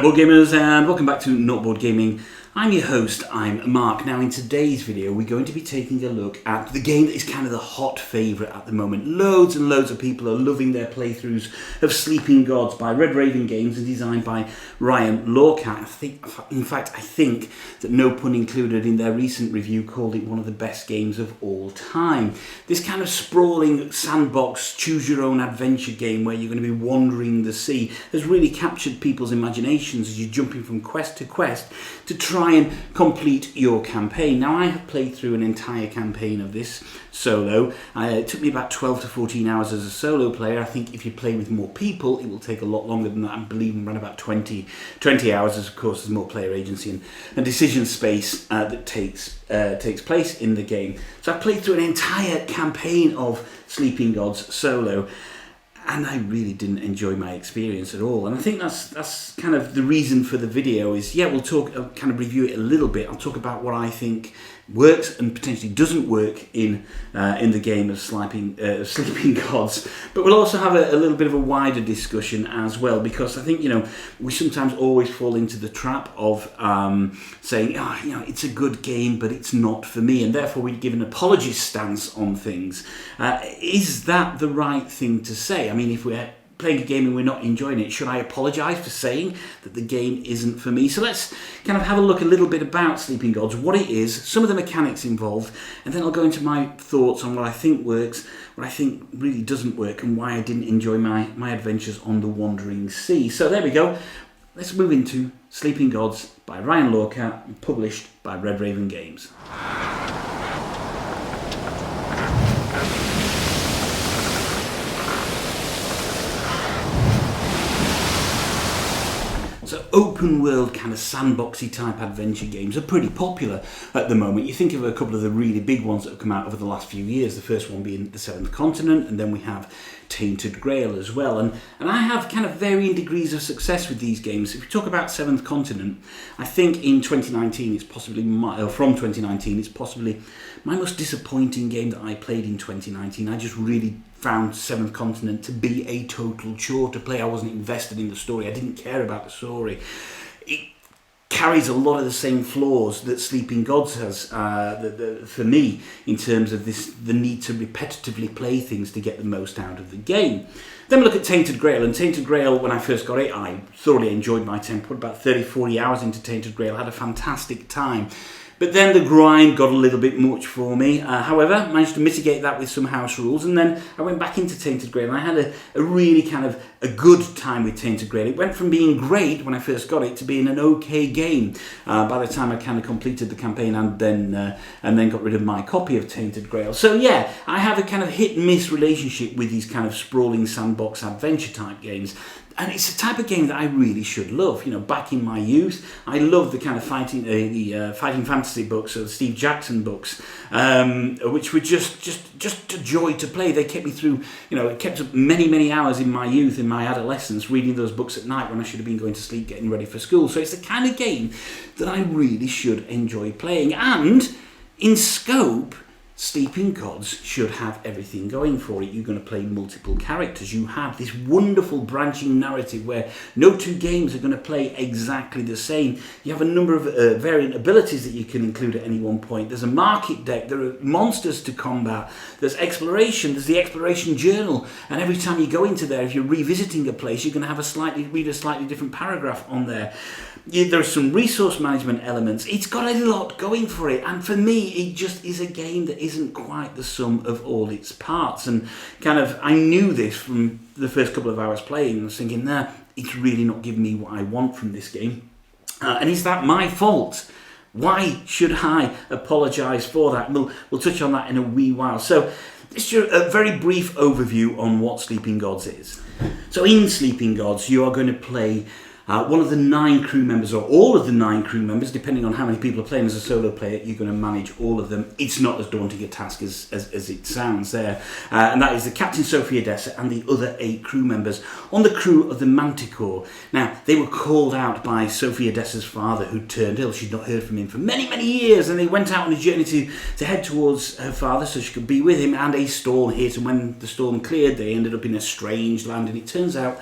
Board gamers, and welcome back to Not Board Gaming. I'm your host, I'm Mark. Now in today's video we're going to be taking a look at the game that is kind of the hot favourite at the moment. Loads and loads of people are loving their playthroughs of Sleeping Gods by Red Raven Games and designed by Ryan Laukat. I think that no pun included in their recent review called it one of the best games of all time. This kind of sprawling sandbox choose your own adventure game where you're going to be wandering the sea has really captured people's imaginations as you're jumping from quest to quest to try and complete your campaign. Now I have played through an entire campaign of this solo. It took me about 12 to 14 hours as a solo player. I think if you play with more people it will take a lot longer than that. I believe around about 20 hours, as of course there's more player agency and decision space that takes place in the game. So I played through an entire campaign of Sleeping Gods solo, and I really didn't enjoy my experience at all. And I think that's kind of the reason for the video is, yeah, we'll talk, kind of review it a little bit. I'll talk about what I think works and potentially doesn't work in the game of Sleeping Gods. But we'll also have a little bit of a wider discussion as well, because I think, you know, we sometimes always fall into the trap of saying, oh, you know, it's a good game, but it's not for me, and therefore we give an apologist stance on things. Is that the right thing to say? I mean, if we're playing a game and we're not enjoying it, should I apologise for saying that the game isn't for me? So let's kind of have a look a little bit about Sleeping Gods, what it is, some of the mechanics involved, and then I'll go into my thoughts on what I think works, what I think really doesn't work, and why I didn't enjoy my adventures on the Wandering Sea. So there we go. Let's move into Sleeping Gods by Ryan Laukat and published by Red Raven Games. So open world kind of sandboxy type adventure games are pretty popular at the moment. You think of a couple of the really big ones that have come out over the last few years, the first one being The Seventh Continent, and then we have Tainted Grail as well. And I have kind of varying degrees of success with these games. If we talk about Seventh Continent, I think in 2019 it's possibly from 2019 it's possibly my most disappointing game that I played in 2019. I just really found Seventh Continent to be a total chore to play. I wasn't invested in the story. I didn't care about the story. It carries a lot of the same flaws that Sleeping Gods has for me, in terms of the need to repetitively play things to get the most out of the game. Then we look at Tainted Grail, and Tainted Grail, when I first got it, I thoroughly enjoyed my time. Put about 30-40 hours into Tainted Grail, had a fantastic time. But then the grind got a little bit much for me. However, managed to mitigate that with some house rules, and then I went back into Tainted Grail, and I had a really kind of a good time with Tainted Grail. It went from being great when I first got it to being an okay game by the time I kind of completed the campaign and then got rid of my copy of Tainted Grail. So yeah, I have a kind of hit and miss relationship with these kind of sprawling sandbox adventure type games. And it's a type of game that I really should love. You know, back in my youth, I loved the kind of fighting fantasy books, or the Steve Jackson books, which were just a joy to play. They kept me through, you know, it kept up many hours in my youth, in my adolescence, reading those books at night when I should have been going to sleep, getting ready for school. So it's the kind of game that I really should enjoy playing. And in scope, Sleeping Gods should have everything going for it. You're going to play multiple characters. You have this wonderful branching narrative where no two games are going to play exactly the same. You have a number of variant abilities that you can include at any one point. There's a market deck. There are monsters to combat. There's exploration. There's the exploration journal. And every time you go into there, if you're revisiting a place, you're going to have read a slightly different paragraph on there. There's some resource management elements. It's got a lot going for it, and for me it just is a game that isn't quite the sum of all its parts. And kind of I knew this from the first couple of hours playing. I was thinking, nah, it's really not giving me what I want from this game. And is that my fault? Why should I apologise for that? We'll touch on that in a wee while. So this is a very brief overview on what Sleeping Gods is. So in Sleeping Gods you are going to play one of the 9 crew members, or all of the 9 crew members, depending on how many people are playing as a solo player. You're going to manage all of them. It's not as daunting a task as it sounds there. And that is the Captain Sophie Odessa and the other 8 crew members on the crew of the Manticore. Now, they were called out by Sophie Odessa's father, who turned ill. She'd not heard from him for many years, and they went out on a journey to head towards her father so she could be with him, and a storm hit, and when the storm cleared, they ended up in a strange land, and it turns out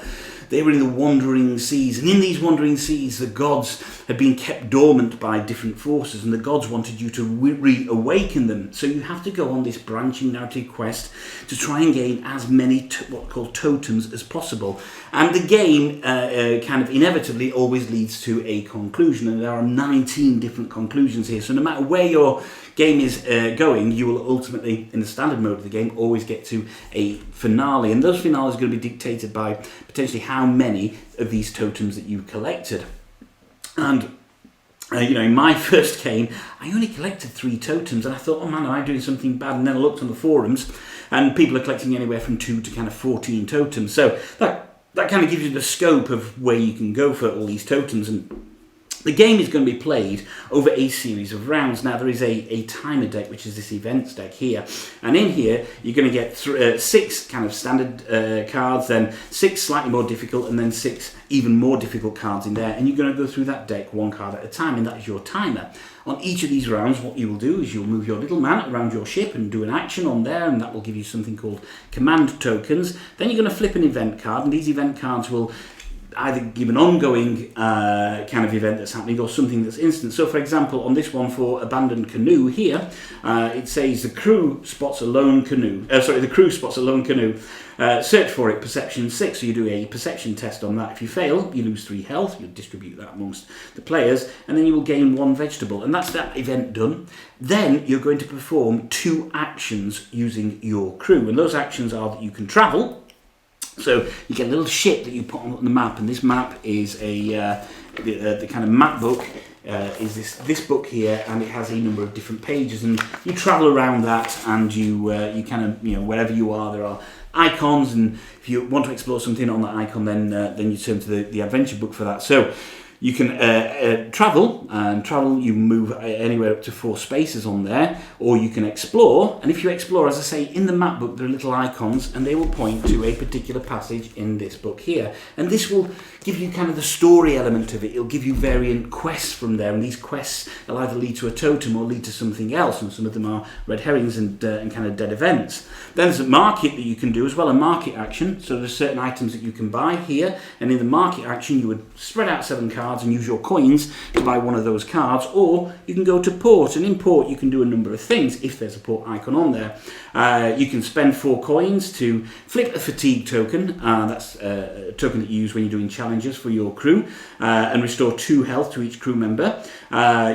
they were in the wandering seas, and in these wandering seas the gods had been kept dormant by different forces, and the gods wanted you to reawaken them. So you have to go on this branching narrative quest to try and gain as many what are called totems as possible. And the game kind of inevitably always leads to a conclusion, and there are 19 different conclusions here. So no matter where your game is going, you will ultimately, in the standard mode of the game, always get to a finale. And those finales are going to be dictated by potentially how many of these totems that you collected. And in my first game, I only collected 3 totems, and I thought, oh man, am I doing something bad? And then I looked on the forums, and people are collecting anywhere from 2 to kind of 14 totems. So that kind of gives you the scope of where you can go for all these totems. And the game is going to be played over a series of rounds. Now, there is a timer deck, which is this events deck here. And in here, you're going to get 6 kind of standard cards, then 6 slightly more difficult, and then 6 even more difficult cards in there. And you're going to go through that deck 1 card at a time, and that is your timer. On each of these rounds, what you will do is you'll move your little man around your ship and do an action on there, and that will give you something called command tokens. Then you're going to flip an event card, and these event cards will either give an ongoing kind of event that's happening or something that's instant. So, for example, on this one for abandoned canoe here, it says the crew spots a lone canoe. The crew spots a lone canoe. Search for it, perception 6. So you do a perception test on that. If you fail, you lose 3 health. You'll distribute that amongst the players, and then you will gain 1 vegetable. And that's that event done. Then you're going to perform 2 actions using your crew, and those actions are that you can travel. So you get a little ship that you put on the map, and this map is the kind of map book is this book here, and it has a number of different pages, and you travel around that, and you kind of, wherever you are, there are icons, and if you want to explore something on that icon, then you turn to the adventure book for that. So you can travel, you move anywhere up to 4 spaces on there, or you can explore, and if you explore, as I say, in the map book there are little icons, and they will point to a particular passage in this book here, and this will give you kind of the story element of it. It'll give you variant quests from there, and these quests will either lead to a totem or lead to something else, and some of them are red herrings and kind of dead events. Then there's a market that you can do as well, a market action, so there's certain items that you can buy here, and in the market action you would spread out 7 cards and use your coins to buy one of those cards, or you can go to port, and in port you can do a number of things if there's a port icon on there. You can spend 4 coins to flip a fatigue token, that's a token that you use when you're doing challenges for your crew, and restore 2 health to each crew member.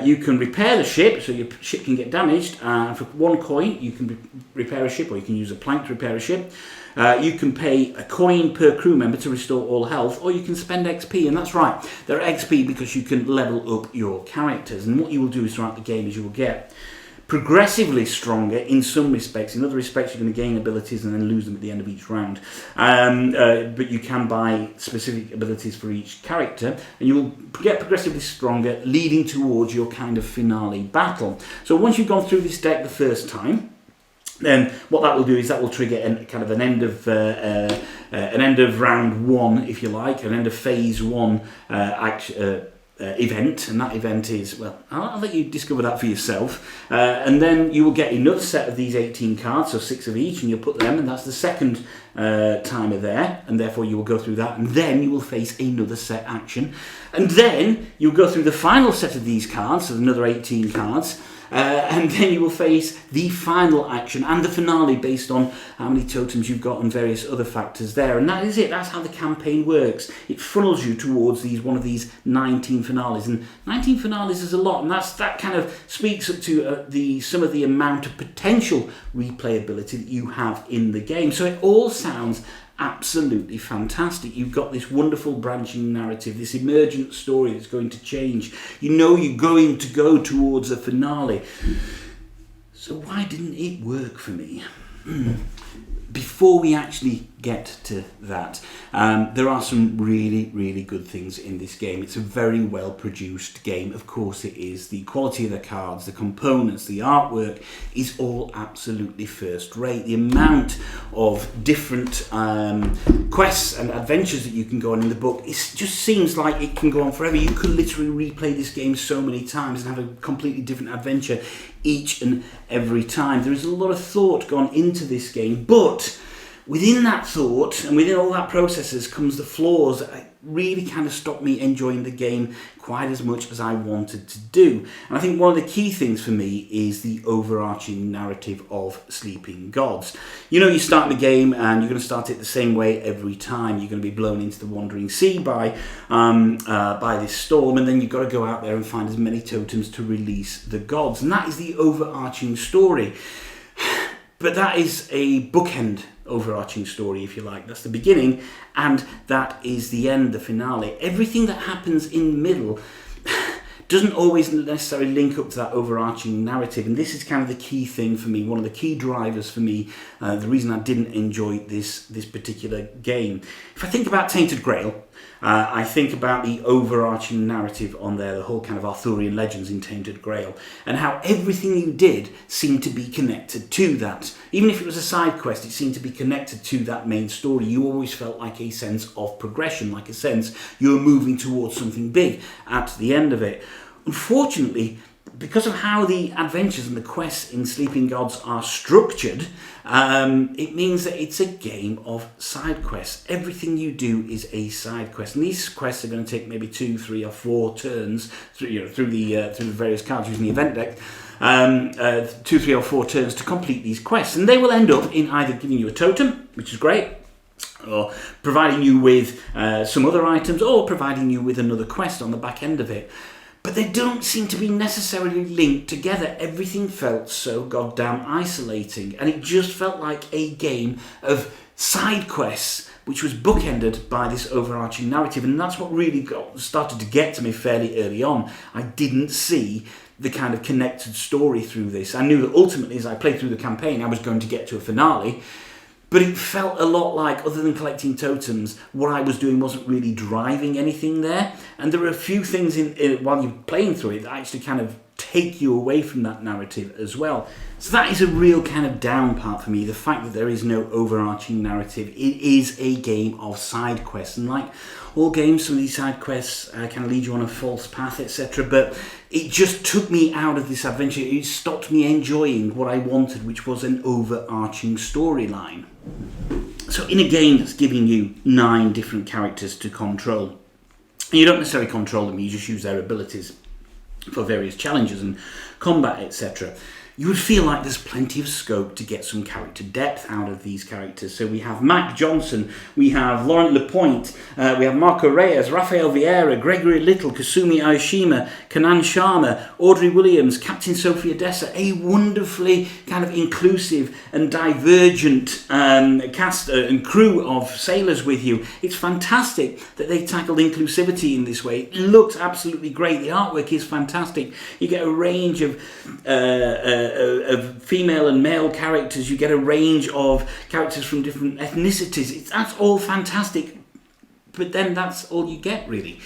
You can repair the ship, so your ship can get damaged, and for 1 coin you can repair a ship, or you can use a plank to repair a ship. You can pay a coin per crew member to restore all health, or you can spend XP, and that's right, they're XP because you can level up your characters, and what you will do is throughout the game is you will get progressively stronger in some respects. In other respects you're going to gain abilities and then lose them at the end of each round, but you can buy specific abilities for each character, and you will get progressively stronger, leading towards your kind of finale battle. So once you've gone through this deck the first time, then what that will do is that will trigger an end of round 1, if you like, an end of phase 1 event, and that event is, well, I'll let you discover that for yourself, and then you will get another set of these 18 cards, so 6 of each, and you'll put them, and that's the second timer there, and therefore you will go through that, and then you will face another set action, and then you'll go through the final set of these cards, so another 18 cards, and then you will face the final action and the finale based on how many totems you've got and various other factors there. And that is it. That's how the campaign works. It funnels you towards one of these 19 finales. And 19 finales is a lot, and that kind of speaks up to some of the amount of potential replayability that you have in the game. So it all sounds absolutely fantastic. You've got this wonderful branching narrative, this emergent story that's going to change. You know you're going to go towards a finale. So why didn't it work for me? Before we actually get to that, there are some really, really good things in this game. It's a very well produced game. Of course it is. The quality of the cards, the components, the artwork is all absolutely first rate. The amount of different quests and adventures that you can go on in the book, it just seems like it can go on forever. You could literally replay this game so many times and have a completely different adventure each and every time. There is a lot of thought gone into this game, but within that thought and within all that processes comes the flaws that really kind of stopped me enjoying the game quite as much as I wanted to do. And I think one of the key things for me is the overarching narrative of Sleeping Gods. You know, you start the game and you're going to start it the same way every time. You're going to be blown into the wandering sea by this storm, and then you've got to go out there and find as many totems to release the gods. And that is the overarching story. But that is a bookend overarching story, if you like. That's the beginning, and that is the end, the finale. Everything that happens in the middle doesn't always necessarily link up to that overarching narrative, and this is kind of the key thing for me, one of the key drivers for me, the reason I didn't enjoy this particular game. If I think about Tainted Grail, I think about the overarching narrative on there, the whole kind of Arthurian legends in Tainted Grail, and how everything you did seemed to be connected to that. Even if it was a side quest, it seemed to be connected to that main story. You always felt like a sense of progression, like a sense you were moving towards something big at the end of it. Unfortunately, because of how the adventures and the quests in Sleeping Gods are structured, it means that it's a game of side quests. Everything you do is a side quest, and these quests are going to take maybe 2, 3, or 4 turns through the various cards using the event deck. 2, 3, or 4 turns to complete these quests, and they will end up in either giving you a totem, which is great, or providing you with some other items, or providing you with another quest on the back end of it. But they don't seem to be necessarily linked together. Everything felt so goddamn isolating, and it just felt like a game of side quests which was bookended by this overarching narrative, and that's what really started to get to me fairly early on. I didn't see the kind of connected story through this. I knew that ultimately, as I played through the campaign, I was going to get to a finale, but it felt a lot like, other than collecting totems, what I was doing wasn't really driving anything there. And there are a few things while you're playing through it that actually kind of take you away from that narrative as well. So that is a real kind of down part for me, the fact that there is no overarching narrative. It is a game of side quests, and like all games, some of these side quests kind of lead you on a false path, etc. But it just took me out of this adventure. It stopped me enjoying what I wanted, which was an overarching storyline. So in a game that's giving you 9 different characters to control, and you don't necessarily control them, you just use their abilities for various challenges and combat, etc., you would feel like there's plenty of scope to get some character depth out of these characters. So we have Mac Johnson, we have Laurent Lapointe, we have Marco Reyes, Rafael Vieira, Gregory Little, Kasumi Aoshima, Kanan Sharma, Audrey Williams, Captain Sophia Dessa, a wonderfully kind of inclusive and divergent cast and crew of sailors with you. It's fantastic that they tackled inclusivity in this way. It looks absolutely great. The artwork is fantastic. You get a range of female and male characters. You get a range of characters from different ethnicities. That's all fantastic, but then that's all you get, really.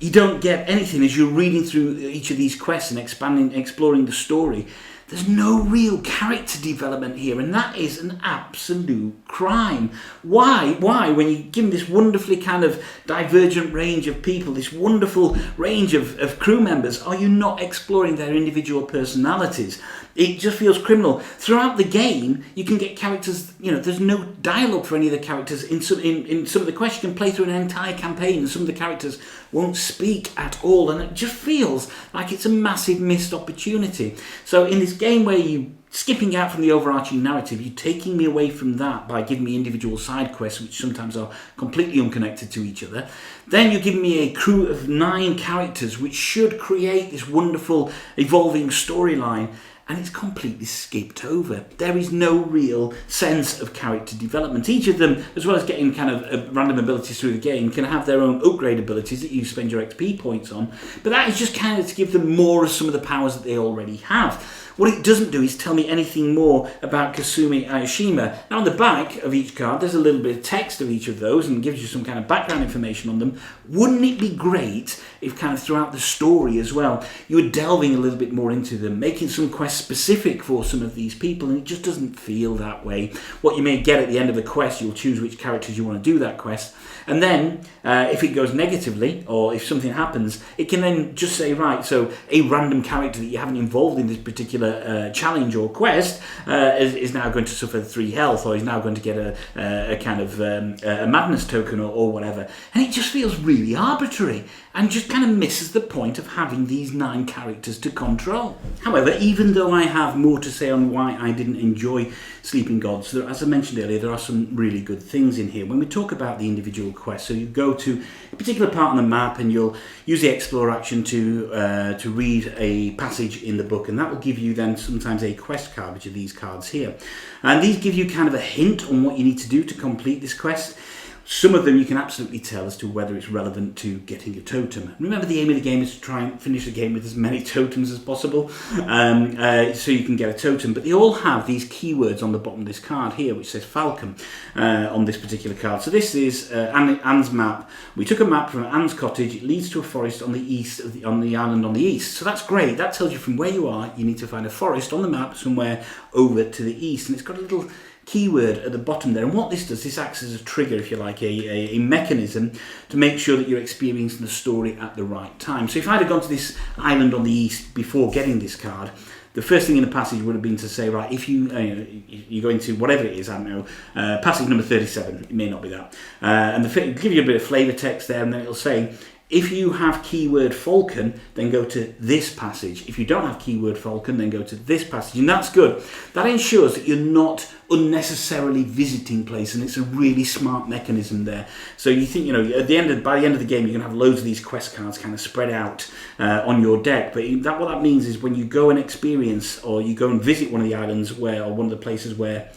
You don't get anything as you're reading through each of these quests and exploring the story. There's no real character development here, and that is an absolute crime. Why, when you give them this wonderfully kind of divergent range of people, this wonderful range of crew members, are you not exploring their individual personalities? It just feels criminal. Throughout the game, you can get characters, there's no dialogue for any of the characters. In some of the quests, you can play through an entire campaign and some of the characters won't speak at all, and it just feels like it's a massive missed opportunity. So in this game where you skipping out from the overarching narrative, you're taking me away from that by giving me individual side quests, which sometimes are completely unconnected to each other. Then you're giving me a crew of 9 characters, which should create this wonderful evolving storyline, and it's completely skipped over. There is no real sense of character development. Each of them, as well as getting kind of random abilities through the game, can have their own upgrade abilities that you spend your XP points on, but that is just kind of to give them more of some of the powers that they already have. What it doesn't do is tell me anything more about Kasumi Aoshima. Now on the back of each card there's a little bit of text of each of those and gives you some kind of background information on them. Wouldn't it be great if kind of throughout the story as well, you were delving a little bit more into them, making some quests specific for some of these people, and it just doesn't feel that way. What you may get at the end of the quest, you'll choose which characters you want to do that quest, and then if it goes negatively, or if something happens, it can then just say, right, so a random character that you haven't involved in this particular challenge or quest is now going to suffer 3 health, or is now going to get a kind of a madness token or whatever. And it just feels really arbitrary and just kind of misses the point of having these 9 characters to control. However, even though I have more to say on why I didn't enjoy Sleeping Gods, as I mentioned earlier, there are some really good things in here. When we talk about the individual quests, so you go to a particular part on the map and you'll use the explore action to read a passage in the book, and that will give you then sometimes a quest card, which are these cards here. And these give you kind of a hint on what you need to do to complete this quest. Some of them you can absolutely tell as to whether it's relevant to getting a totem. Remember, the aim of the game is to try and finish the game with as many totems as possible, so you can get a totem. But they all have these keywords on the bottom of this card here, which says Falcon on this particular card. So this is Anne's map. We took a map from Anne's cottage. It leads to a forest on the east on the island on the east. So that's great. That tells you from where you are, you need to find a forest on the map somewhere over to the east, and it's got a little keyword at the bottom there. And what this does, this acts as a trigger, if you like, a mechanism to make sure that you're experiencing the story at the right time. So if I'd have gone to this island on the east before getting this card, the first thing in the passage would have been to say, right, if you go into whatever it is, I don't know, passage number 37, it may not be that, and it'll give you a bit of flavour text there, and then it'll say, if you have keyword Falcon, then go to this passage. If you don't have keyword Falcon, then go to this passage. And that's good. That ensures that you're not unnecessarily visiting places, and it's a really smart mechanism there. So you think, by the end of the game, you're going to have loads of these quest cards kind of spread out on your deck. But what that means is when you go and experience, or you go and visit one of the islands or one of the places where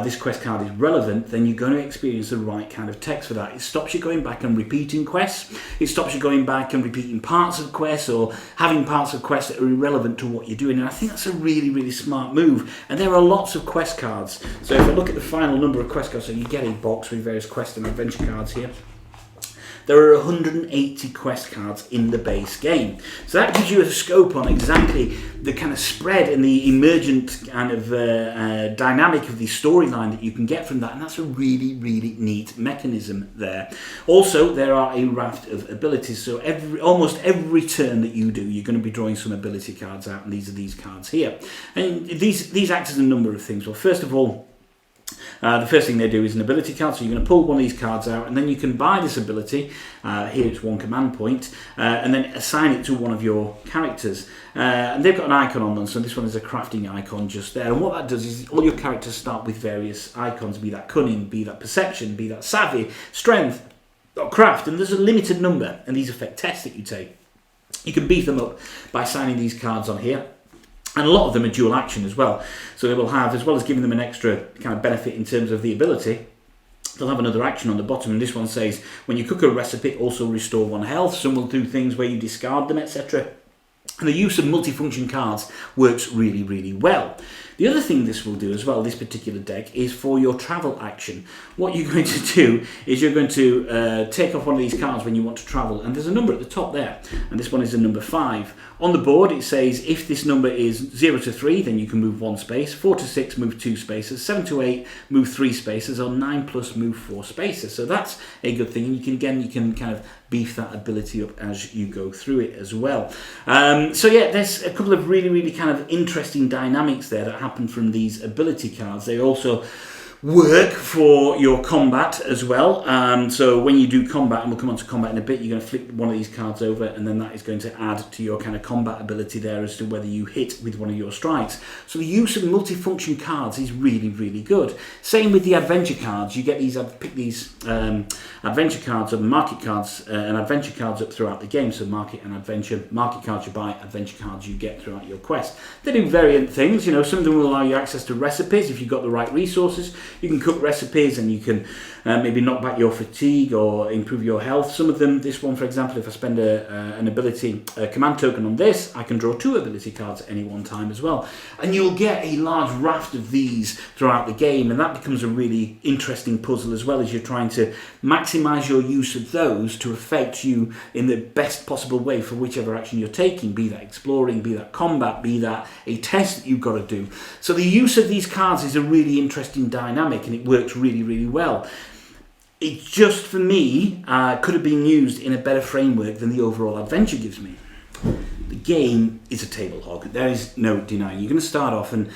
this quest card is relevant, then you're going to experience the right kind of text for that. It stops you going back and repeating quests. It stops you going back and repeating parts of quests, or having parts of quests that are irrelevant to what you're doing. And I think that's a really, really smart move. And there are lots of quest cards. So if I look at the final number of quest cards, so you get a box with various quest and adventure cards here. There are 180 quest cards in the base game. So that gives you a scope on exactly the kind of spread and the emergent kind of dynamic of the storyline that you can get from that. And that's a really, really neat mechanism there. Also, there are a raft of abilities. So almost every turn that you do, you're going to be drawing some ability cards out. And these are these cards here. And these act as a number of things. Well, first of all, the first thing they do is an ability card, so you're going to pull one of these cards out, and then you can buy this ability, here it's 1 command point, and then assign it to one of your characters. And they've got an icon on them, so this one is a crafting icon just there, and what that does is all your characters start with various icons, be that cunning, be that perception, be that savvy, strength, or craft, and there's a limited number, and these affect tests that you take. You can beef them up by signing these cards on here. And a lot of them are dual action as well. So they will have, as well as giving them an extra kind of benefit in terms of the ability, they'll have another action on the bottom. And this one says, when you cook a recipe, also restore 1 health. Some will do things where you discard them, etc. And the use of multifunction cards works really, really well. The other thing this will do as well, this particular deck, is for your travel action. What you're going to do is you're going to take off one of these cards when you want to travel, and there's a number at the top there, and this one is a number 5. On the board it says if this number is 0 to 3, then you can move 1 space, 4 to 6, move 2 spaces, 7 to 8, move 3 spaces, or 9 plus, move 4 spaces. So that's a good thing, and you can kind of beef that ability up as you go through it as well. So yeah, there's a couple of really, really kind of interesting dynamics there that happen from these ability cards. They also work for your combat as well. So when you do combat, and we'll come on to combat in a bit, you're going to flip one of these cards over, and then that is going to add to your kind of combat ability there as to whether you hit with one of your strikes. So the use of multifunction cards is really, really good. Same with the adventure cards. You get these, pick these adventure cards up, market cards and adventure cards up throughout the game. So market and adventure, market cards you buy, adventure cards you get throughout your quest. They do variant things. You know, some of them will allow you access to recipes if you've got the right resources. You can cook recipes, and you can maybe knock back your fatigue or improve your health. Some of them, this one for example, if I spend an ability command token on this, I can draw 2 ability cards at any one time as well. And you'll get a large raft of these throughout the game, and that becomes a really interesting puzzle as well, as you're trying to maximise your use of those to affect you in the best possible way for whichever action you're taking, be that exploring, be that combat, be that a test that you've got to do. So the use of these cards is a really interesting dynamic, and it works really, really well. It just, for me, could have been used in a better framework than the overall adventure gives me. The game is a table hog. There is no denying. You're going to start off and,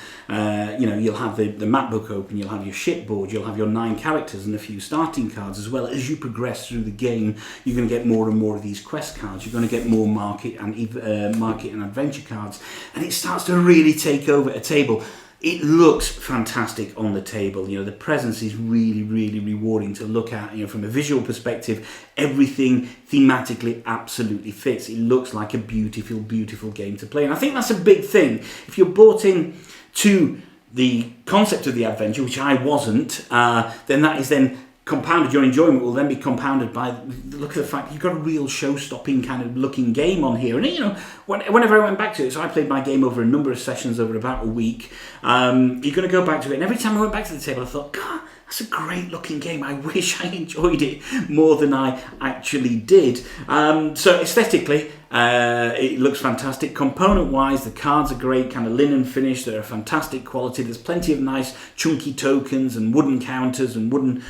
you'll have the map book open, you'll have your ship board, you'll have your 9 characters and a few starting cards as well. As you progress through the game, you're going to get more and more of these quest cards. You're going to get more market and adventure cards. And it starts to really take over a table. It looks fantastic on the table. The presence is really, really rewarding to look at. From a visual perspective, everything thematically absolutely fits. It looks like a beautiful, beautiful game to play. And I think that's a big thing. If you're bought in to the concept of the adventure, which I wasn't, then that is then compounded. Your enjoyment will then be compounded by the look of the fact that you've got a real show-stopping kind of looking game on here. And whenever I went back to it, so I played my game over a number of sessions over about a week. You're going to go back to it, and every time I went back to the table, I thought, God, that's a great looking game. I wish I enjoyed it more than I actually did. So aesthetically, it looks fantastic. Component-wise, the cards are great, kind of linen finish. They're a fantastic quality. There's plenty of nice chunky tokens and wooden counters and wooden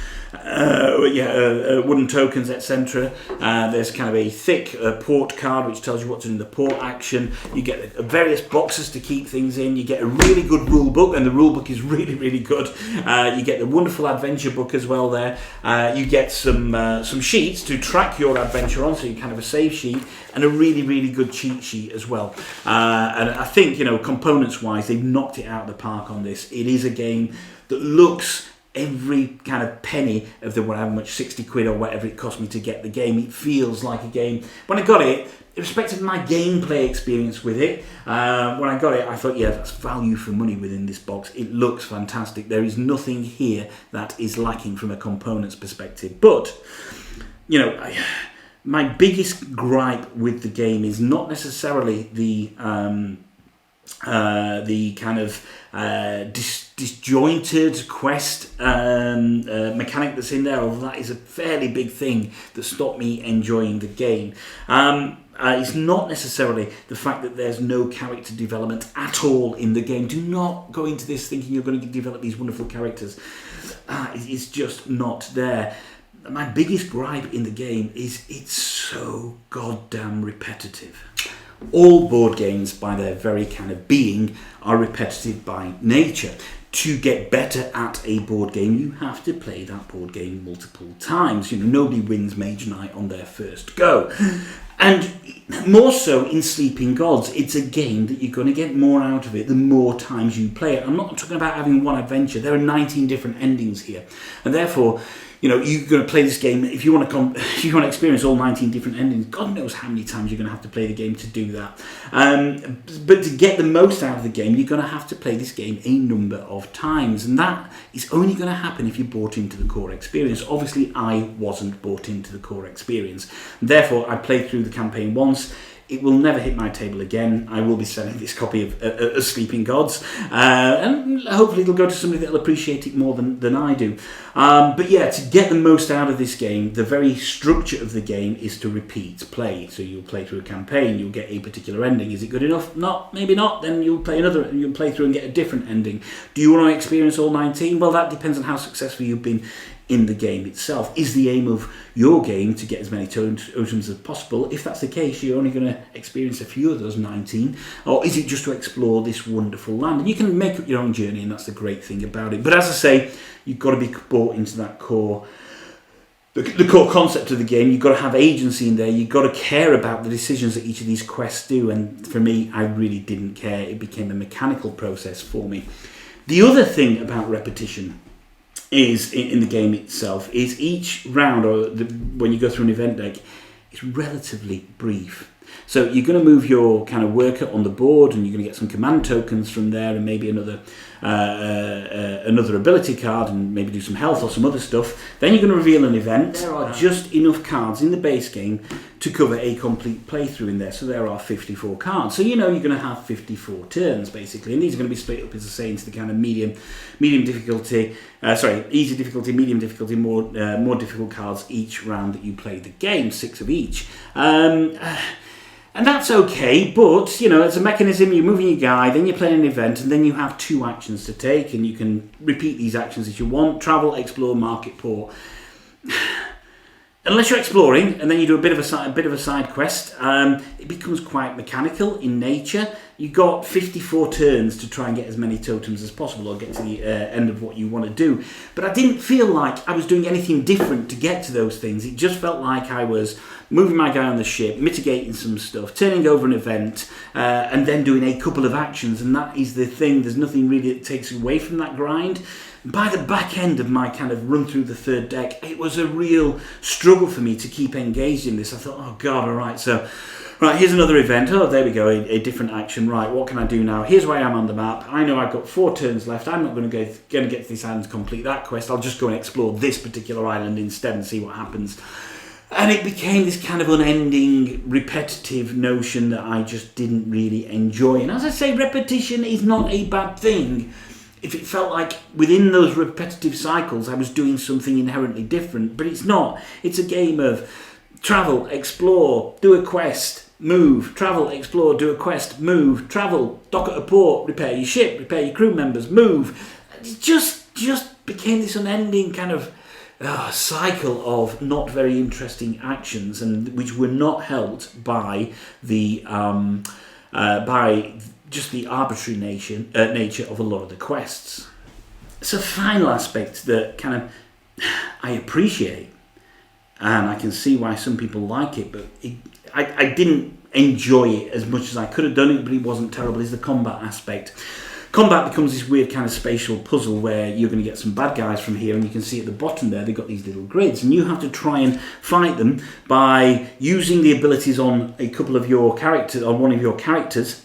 tokens, etc. There's kind of a thick port card which tells you what to do in the port action. You get various boxes to keep things in. You get a really good rule book, and the rule book is really, really good. You get the wonderful adventure book as well there. You get some sheets to track your adventure on, so you kind of a save sheet, and a really, really good cheat sheet as well. And I think, components wise, they've knocked it out of the park on this. It is a game that looks every kind of penny of the however much, 60 quid or whatever it cost me to get the game. It feels like a game. When I got it, irrespective of my gameplay experience with it, when I got it, I thought, yeah, that's value for money within this box. It looks fantastic. There is nothing here that is lacking from a components perspective. But, my biggest gripe with the game is not necessarily the kind of disjointed quest mechanic that's in there, although that is a fairly big thing that stopped me enjoying the game. It's not necessarily the fact that there's no character development at all in the game. Do not go into this thinking you're going to develop these wonderful characters. It's just not there. My biggest gripe in the game is it's so goddamn repetitive. All board games, by their very kind of being, are repetitive by nature. To get better at a board game, you have to play that board game multiple times. Nobody wins Mage Knight on their first go. And more so in Sleeping Gods, it's a game that you're going to get more out of it the more times you play it. I'm not talking about having one adventure. There are 19 different endings here. And therefore, you're going to play this game. If you want to experience all 19 different endings, God knows how many times you're going to have to play the game to do that. But to get the most out of the game, you're going to have to play this game a number of times. And that is only going to happen if you're bought into the core experience. Obviously, I wasn't bought into the core experience. Therefore, I played through the campaign once. It will never hit my table again. I will be selling this copy of Sleeping Gods. And hopefully it'll go to somebody that'll appreciate it more than I do. But yeah, to get the most out of this game, the very structure of the game is to repeat play. So you'll play through a campaign, you'll get a particular ending. Is it good enough? Not, maybe not. Then you'll play another, and you'll play through and get a different ending. Do you want to experience all 19? Well, that depends on how successful you've been in the game itself. Is the aim of your game to get as many totems as possible? If that's the case, you're only going to experience a few of those 19, or is it just to explore this wonderful land? And you can make up your own journey, and that's the great thing about it. But as I say, you've got to be bought into that core, the core concept of the game. You've got to have agency in there. You've got to care about the decisions that each of these quests do. And for me, I really didn't care. It became a mechanical process for me. The other thing about repetition is in the game itself is each round, or when you go through an event deck, is relatively brief. So you're going to move your kind of worker on the board, and you're going to get some command tokens from there, and maybe another ability card, and maybe do some health or some other stuff. Then you're going to reveal an event. There are just enough cards in the base game to cover a complete playthrough in there. So there are 54 cards. So you're going to have 54 turns basically, and these are going to be split up, as I say, into the kind of medium difficulty, easy difficulty, medium difficulty, more difficult cards each round that you play the game, 6 of each. And that's okay, but, as a mechanism, you're moving your guy, then you're playing an event, and then you have 2 actions to take, and you can repeat these actions as you want. Travel, explore, market, port. Unless you're exploring, and then you do a bit of a side quest, it becomes quite mechanical in nature. You've got 54 turns to try and get as many totems as possible, or get to the end of what you want to do. But I didn't feel like I was doing anything different to get to those things. It just felt like I was moving my guy on the ship, mitigating some stuff, turning over an event, and then doing a couple of actions. And that is the thing. There's nothing really that takes away from that grind. By the back end of my kind of run through the third deck, it was a real struggle for me to keep engaged in this. I thought, oh God, all right, so, right, here's another event. Oh, there we go, a different action. Right, what can I do now? Here's where I am on the map. I know I've got 4 turns left. I'm not going to get to this island to complete that quest. I'll just go and explore this particular island instead and see what happens. And it became this kind of unending, repetitive notion that I just didn't really enjoy. And as I say, repetition is not a bad thing. If it felt like within those repetitive cycles I was doing something inherently different, but it's not. It's a game of travel, explore, do a quest, move, travel, explore, do a quest, move, travel, dock at a port, repair your ship, repair your crew members, move. It just became this unending kind of cycle of not very interesting actions, and which were not helped by the just the arbitrary nature of a lot of the quests. It's a final aspect that kind of I appreciate, and I can see why some people like it, but I didn't enjoy it as much as I could have done it, but it wasn't terrible, is the combat aspect. Combat becomes this weird kind of spatial puzzle where you're going to get some bad guys from here, and you can see at the bottom there they've got these little grids, and you have to try and fight them by using the abilities on a couple of your characters, on one of your characters.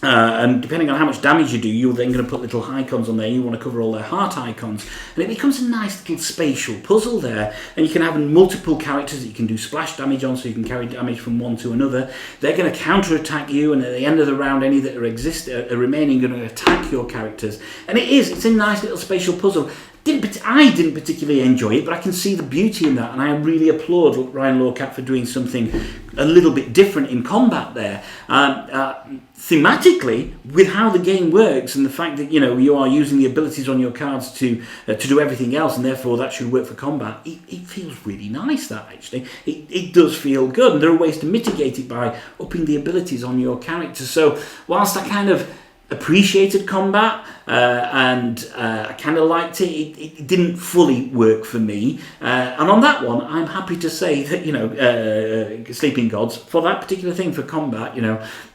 And depending on how much damage you do, you're then going to put little icons on there. You want to cover all their heart icons. And it becomes a nice little spatial puzzle there. And you can have multiple characters that you can do splash damage on, so you can carry damage from one to another. They're going to counter-attack you, and at the end of the round, any that are remaining are going to attack your characters. And it's a nice little spatial puzzle. I didn't particularly enjoy it, but I can see the beauty in that, and I really applaud Ryan Laukat for doing something a little bit different in combat there. Thematically, with how the game works, and the fact that you are using the abilities on your cards to do everything else, and therefore that should work for combat. It feels really nice. That actually, it does feel good, and there are ways to mitigate it by upping the abilities on your character. So whilst I kind of appreciated combat and I kind of liked it, it didn't fully work for me, and on that one I'm happy to say that Sleeping Gods, for that particular thing for combat,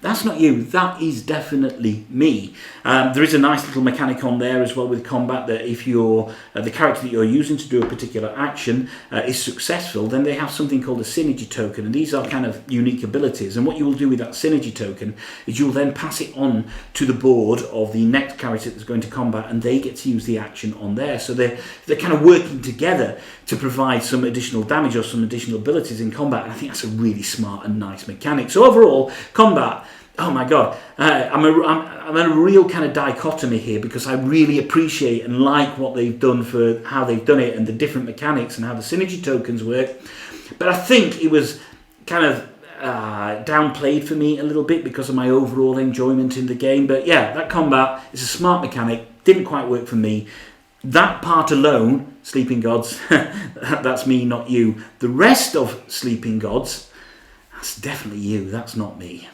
that's not you, that is definitely me. There is a nice little mechanic on there as well with combat, that if you're the character that you're using to do a particular action is successful, then they have something called a synergy token, and these are kind of unique abilities, and what you will do with that synergy token is you'll then pass it on to the board of the next character that's going to combat, and they get to use the action on there. So they're kind of working together to provide some additional damage or some additional abilities in combat, and I think that's a really smart and nice mechanic. So overall, combat, oh my God, I'm in a real kind of dichotomy here, because I really appreciate and like what they've done for how they've done it, and the different mechanics and how the synergy tokens work. But I think it was kind of downplayed for me a little bit because of my overall enjoyment in the game. But yeah, that combat is a smart mechanic, didn't quite work for me. That part alone, Sleeping Gods, that's me, not you. The rest of Sleeping Gods, that's definitely you, that's not me.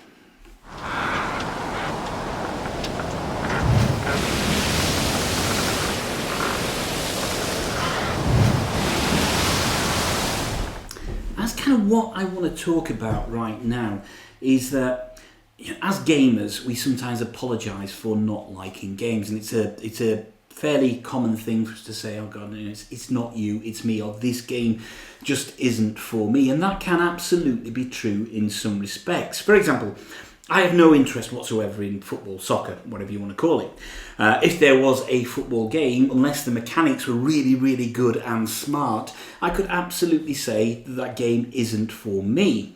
That's kind of what I want to talk about right now, is that as gamers we sometimes apologise for not liking games, and it's a fairly common thing for us to say, oh God, it's not you, it's me, or this game just isn't for me. And that can absolutely be true in some respects. For example, I have no interest whatsoever in football, soccer, whatever you want to call it. If there was a football game, unless the mechanics were really, really good and smart, I could absolutely say that game isn't for me.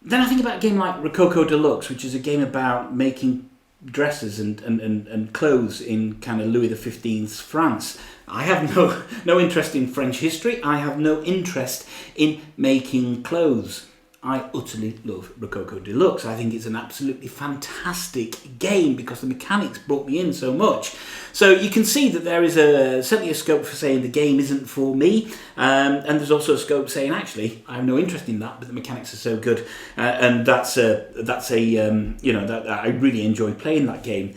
Then I think about a game like Rococo Deluxe, which is a game about making dresses and clothes in kind of Louis XV's France. I have no interest in French history. I have no interest in making clothes. I utterly love Rococo Deluxe. I think it's an absolutely fantastic game because the mechanics brought me in so much. So you can see that there is certainly a scope for saying the game isn't for me, and there's also a scope saying actually I have no interest in that, but the mechanics are so good, and that's that I really enjoy playing that game.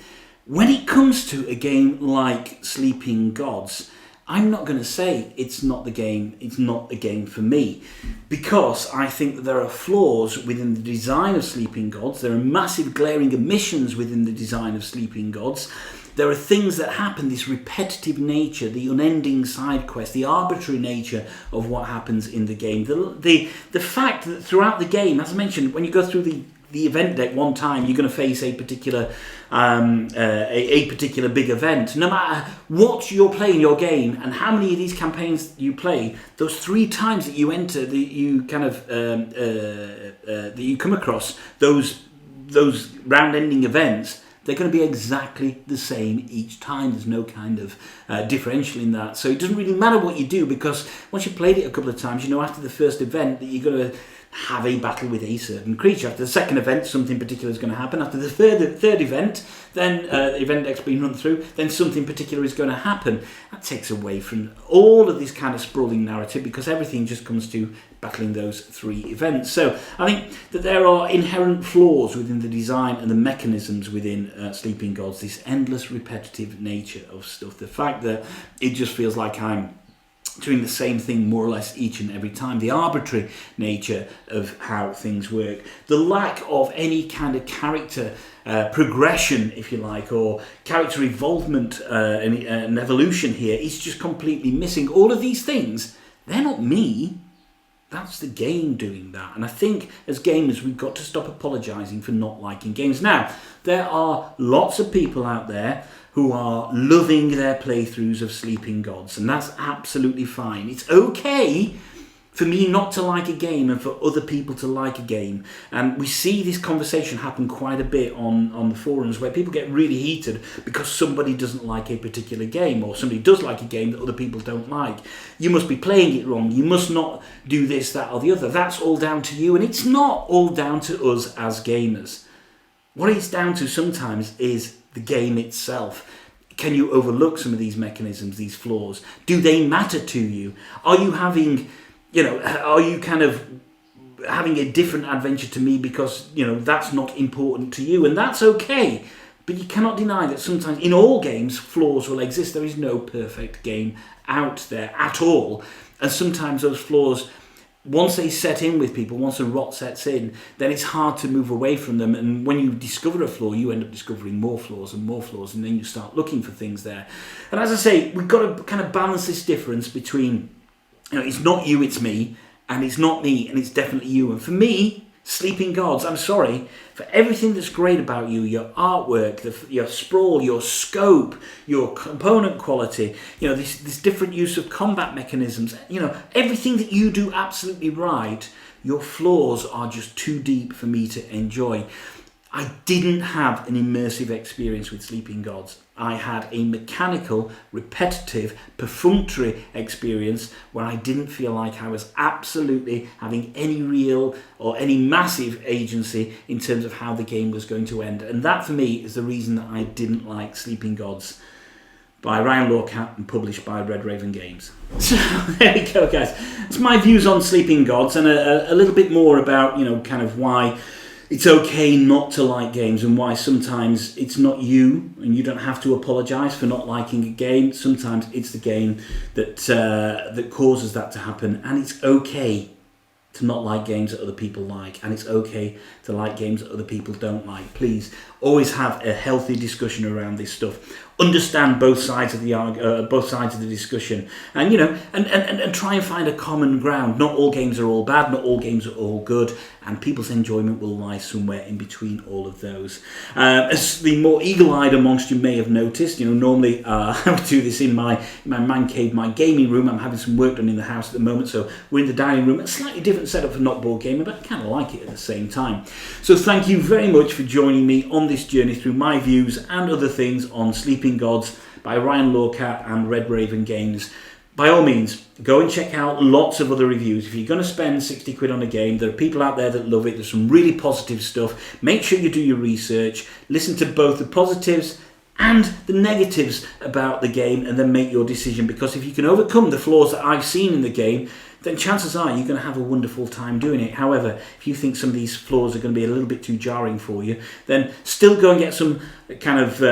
When it comes to a game like Sleeping Gods, I'm not going to say it's not the game for me, because I think that there are flaws within the design of Sleeping Gods. There are massive glaring omissions within the design of Sleeping Gods. There are things that happen, this repetitive nature, the unending side quest, the arbitrary nature of what happens in the game. The fact that throughout the game, as I mentioned, when you go through the event deck one time, you're going to face a particular big event. No matter what you're playing your game and how many of these campaigns you play, those 3 times that you enter, that you come across those round-ending events, they're going to be exactly the same each time. There's no kind of differential in that. So it doesn't really matter what you do, because once you've played it a couple of times, you know after the first event that you're going to have a battle with a certain creature. After the second event, something particular is going to happen. After the third event, then the event deck's been run through, then something particular is going to happen. That takes away from all of this kind of sprawling narrative, because everything just comes to battling those 3 events. So I think that there are inherent flaws within the design and the mechanisms within Sleeping Gods, this endless repetitive nature of stuff. The fact that it just feels like I'm doing the same thing more or less each and every time, the arbitrary nature of how things work, the lack of any kind of character progression, if you like, or character evolvement and evolution here is just completely missing. All of these things, they're not me. That's the game doing that. And I think as gamers, we've got to stop apologising for not liking games. Now, there are lots of people out there who are loving their playthroughs of Sleeping Gods, and that's absolutely fine. It's okay for me not to like a game and for other people to like a game. And we see this conversation happen quite a bit on the forums, where people get really heated because somebody doesn't like a particular game, or somebody does like a game that other people don't like. You must be playing it wrong. You must not do this, that, or the other. That's all down to you, and it's not all down to us as gamers. What it's down to sometimes is the game itself. Can you overlook some of these mechanisms, these flaws? Do they matter to you? Are you having kind of having a different adventure to me because, that's not important to you? And that's okay. But you cannot deny that sometimes in all games, flaws will exist. There is no perfect game out there at all. And sometimes those flaws, once they set in with people, once the rot sets in, then it's hard to move away from them. And when you discover a flaw, you end up discovering more flaws, and then you start looking for things there. And as I say, we've got to kind of balance this difference between, it's not you, it's me, and it's not me, and it's definitely you. And for me, Sleeping Gods, I'm sorry, for everything that's great about you, your artwork, your sprawl, your scope, your component quality, this different use of combat mechanisms, everything that you do absolutely right, your flaws are just too deep for me to enjoy. I didn't have an immersive experience with Sleeping Gods. I had a mechanical, repetitive, perfunctory experience where I didn't feel like I was absolutely having any real or any massive agency in terms of how the game was going to end. And that, for me, is the reason that I didn't like Sleeping Gods by Ryan Laukat and published by Red Raven Games. So there we go, guys. It's my views on Sleeping Gods, and a little bit more about, kind of why it's okay not to like games, and why sometimes it's not you, and you don't have to apologise for not liking a game. Sometimes it's the game that causes that to happen, and it's okay to not like games that other people like, and it's okay to like games that other people don't like. Please always have a healthy discussion around this stuff. understand both sides of the discussion, and and try and find a common ground. Not all games are all bad, not all games are all good, and people's enjoyment will lie somewhere in between all of those. As the more eagle-eyed amongst you may have noticed, normally I would do this in my man cave, my gaming room. I'm having some work done in the house at the moment, so we're in the dining room. A slightly different setup for not board gaming, but I kind of like it at the same time. So thank you very much for joining me on this journey through my views and other things on Sleeping Gods by Ryan Laukat and Red Raven Games. By all means, go and check out lots of other reviews. If you're going to spend 60 quid on a game, there are people out there that love it. There's some really positive stuff. Make sure you do your research. Listen to both the positives and the negatives about the game, and then make your decision. Because if you can overcome the flaws that I've seen in the game, then chances are you're going to have a wonderful time doing it. However, if you think some of these flaws are going to be a little bit too jarring for you, then still go and get some kind of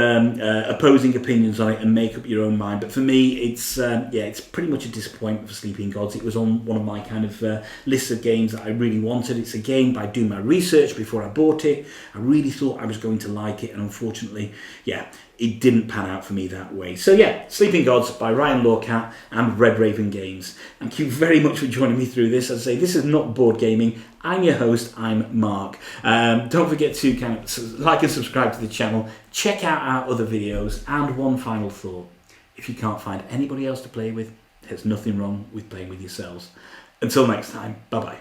opposing opinions on it and make up your own mind. But for me, it's pretty much a disappointment for Sleeping Gods. It was on one of my kind of lists of games that I really wanted. It's a game by doing my research before I bought it. I really thought I was going to like it, and unfortunately, it didn't pan out for me that way. So Sleeping Gods by Ryan Laukat and Red Raven Games. Thank you very much for joining me through this. As I say, this is not board gaming. I'm your host, I'm Mark. Don't forget to kind of like and subscribe to the channel. Check out our other videos. And one final thought. If you can't find anybody else to play with, there's nothing wrong with playing with yourselves. Until next time, bye-bye.